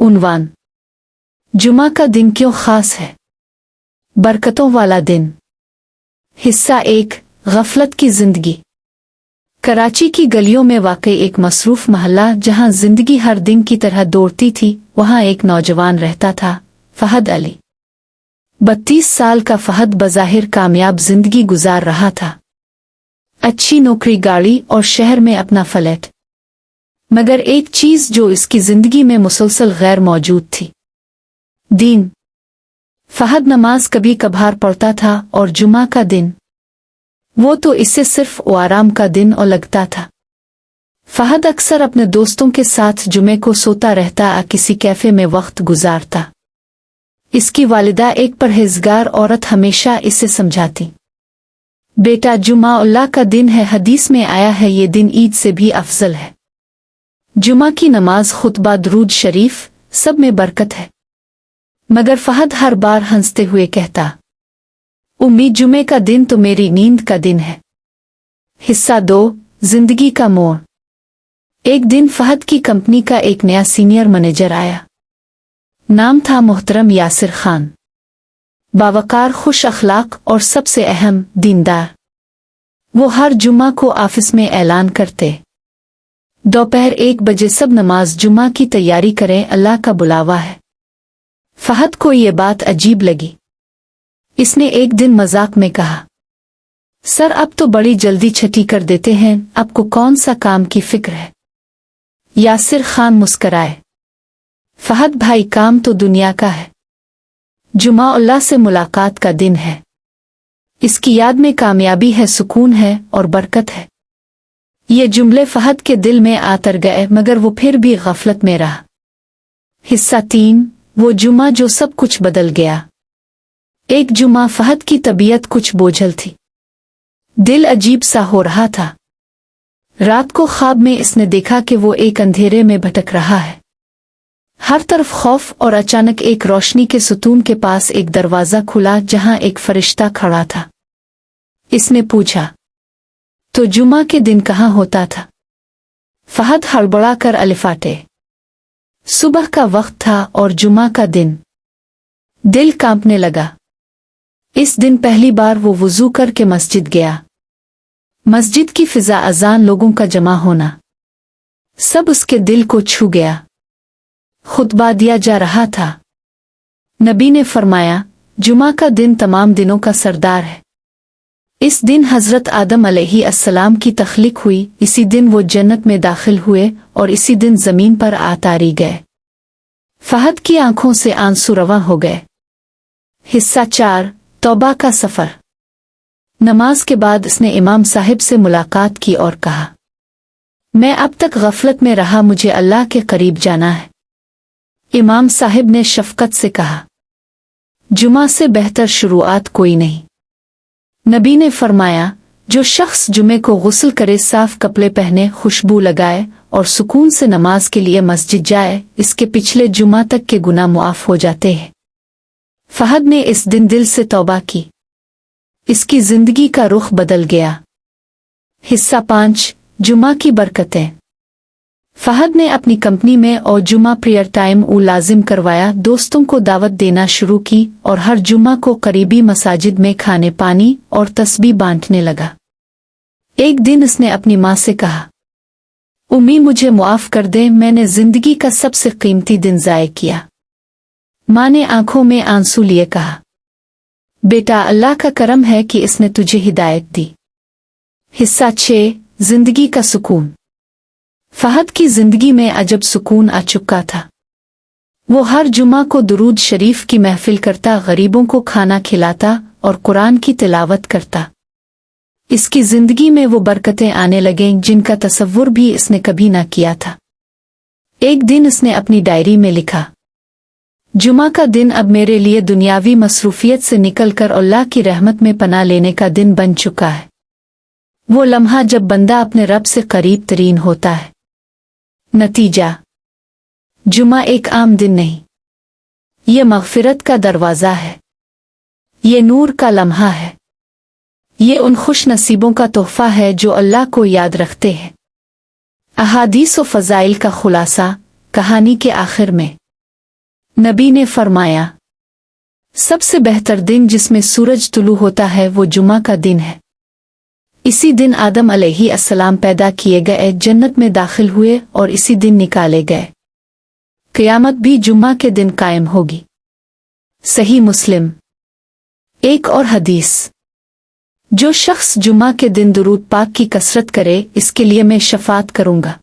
उन्वान जुमा का दिन क्यों खास है? बरकतों वाला दिन। हिस्सा 1 गफलत की जिंदगी। कराची की गलियों में वाकई एक मसरूफ महल्ला जहां जिंदगी हर दिन की तरह दौड़ती थी, वहां एक नौजवान रहता था, फहद अली। 32 साल का फहद बज़ाहिर कामयाब जिंदगी गुजार रहा था, अच्छी नौकरी, गाड़ी और शहर में अपना फ्लैट। मगर एक चीज जो इसकी जिंदगी में मुसलसल गैर मौजूद थी, दीन। फहद नमाज कभी कभार पढ़ता था और जुमा का दिन, वो तो इससे सिर्फ आराम का दिन और लगता था। फहद अक्सर अपने दोस्तों के साथ जुमे को सोता रहता या किसी कैफे में वक्त गुजारता। इसकी वालिदा, एक परहेजगार औरत, हमेशा इसे समझाती, बेटा जुमा अल्लाह का दिन है, हदीस में आया है ये दिन ईद से भी अफजल है। जुमा की नमाज, खुतबा, दुरूद शरीफ, सब में बरकत है। मगर फहद हर बार हंसते हुए कहता, उम्मीद जुमे का दिन तो मेरी नींद का दिन है। हिस्सा 2 जिंदगी का मोड़। एक दिन फहद की कंपनी का एक नया सीनियर मैनेजर आया। नाम था मोहतरम यासिर खान। बावकार, खुश अखलाक और सबसे अहम, दीनदार। वो हर जुमा को ऑफिस में ऐलान करते, दोपहर 1 बजे सब नमाज जुमा की तैयारी करें, अल्लाह का बुलावा है। फहद को ये बात अजीब लगी। इसने एक दिन मजाक में कहा, सर अब तो बड़ी जल्दी छठी कर देते हैं, आपको कौन सा काम की फिक्र है? यासिर खान मुस्कराए, फहद भाई काम तो दुनिया का है, जुमा अल्लाह से मुलाकात का दिन है, इसकी याद में कामयाबी है, सुकून है और बरकत है। ये जुमले फहद के दिल में आतर गए, मगर वो फिर भी गफलत में रहा। हिस्सा 3 वो जुमा जो सब कुछ बदल गया। एक जुमा फहद की तबीयत कुछ बोझल थी, दिल अजीब सा हो रहा था। रात को ख्वाब में इसने देखा कि वो एक अंधेरे में भटक रहा है, हर तरफ खौफ, और अचानक एक रोशनी के सुतून के पास एक दरवाजा खुला जहां एक फरिश्ता खड़ा था। इसने पूछा, तो जुमा के दिन कहाँ होता था? फहद हड़बड़ा कर अलिफाटे। सुबह का वक्त था और जुमा का दिन। दिल कांपने लगा। इस दिन पहली बार वो वुजू करके मस्जिद गया। मस्जिद की फिजा, अजान, लोगों का जमा होना, सब उसके दिल को छू गया। खुतबा दिया जा रहा था। नबी ने फरमाया, जुमा का दिन तमाम दिनों का सरदार है। इस दिन हजरत आदम अलैहिस्सलाम की तख्लीक हुई, इसी दिन वो जन्नत में दाखिल हुए और इसी दिन जमीन पर आतारी गए। फहद की आंखों से आंसू रवां हो गए। हिस्सा 4 तौबा का सफर। नमाज के बाद इसने इमाम साहिब से मुलाकात की और कहा, मैं अब तक गफलत में रहा, मुझे अल्लाह के करीब जाना है। इमाम साहिब ने शफकत से कहा, जुमा से बेहतर शुरुआत कोई नहीं। नबी ने फरमाया, जो शख्स जुमे को गुस्ल करे, साफ कपड़े पहने, खुशबू लगाए और सुकून से नमाज के लिए मस्जिद जाए, इसके पिछले जुमा तक के गुनाह मुआफ हो जाते हैं। फहद ने इस दिन दिल से तौबा की। इसकी जिंदगी का रुख बदल गया। हिस्सा 5 जुमा की बरकतें। फहद ने अपनी कंपनी में और जुमा प्रेयर टाइम लाजिम करवाया, दोस्तों को दावत देना शुरू की और हर जुमा को करीबी मसाजिद में खाने पानी और तस्बीह बांटने लगा। एक दिन उसने अपनी माँ से कहा, उम्मी मुझे मुआफ कर दे, मैंने जिंदगी का सबसे कीमती दिन ज़ाय किया। माँ ने आंखों में आंसू लिए कहा, बेटा अल्लाह का करम है कि इसने तुझे हिदायत दी। हिस्सा 6 जिंदगी का सुकून। फहद की जिंदगी में अजब सुकून आ चुका था। वो हर जुमा को दुरूद शरीफ की महफिल करता, गरीबों को खाना खिलाता और कुरान की तिलावत करता। इसकी जिंदगी में वो बरकतें आने लगें जिनका तसव्वुर भी इसने कभी ना किया था। एक दिन इसने अपनी डायरी में लिखा, जुमा का दिन अब मेरे लिए दुनियावी मसरूफियत से निकलकर अल्लाह की रहमत में पनाह लेने का दिन बन चुका है। वो लम्हा जब बंदा अपने रब से करीब तरीन होता है। नतीजा, जुमा एक आम दिन नहीं, ये मग़फ़िरत का दरवाज़ा है, ये नूर का लम्हा है, ये उन खुश नसीबों का तोहफ़ा है जो अल्लाह को याद रखते हैं। अहादीस व फ़ज़ाइल का खुलासा कहानी के आखिर में। नबी ने फरमाया, सबसे बेहतर दिन जिसमें सूरज तुलू होता है वो जुमा का दिन है। इसी दिन आदम अलैहिस्सलाम पैदा किए गए, जन्नत में दाखिल हुए और इसी दिन निकाले गए। क़यामत भी जुम्मा के दिन कायम होगी। सही मुस्लिम। एक और हदीस, जो शख्स जुम्मा के दिन दुरूद पाक की कसरत करे, इसके लिए मैं शफात करूँगा।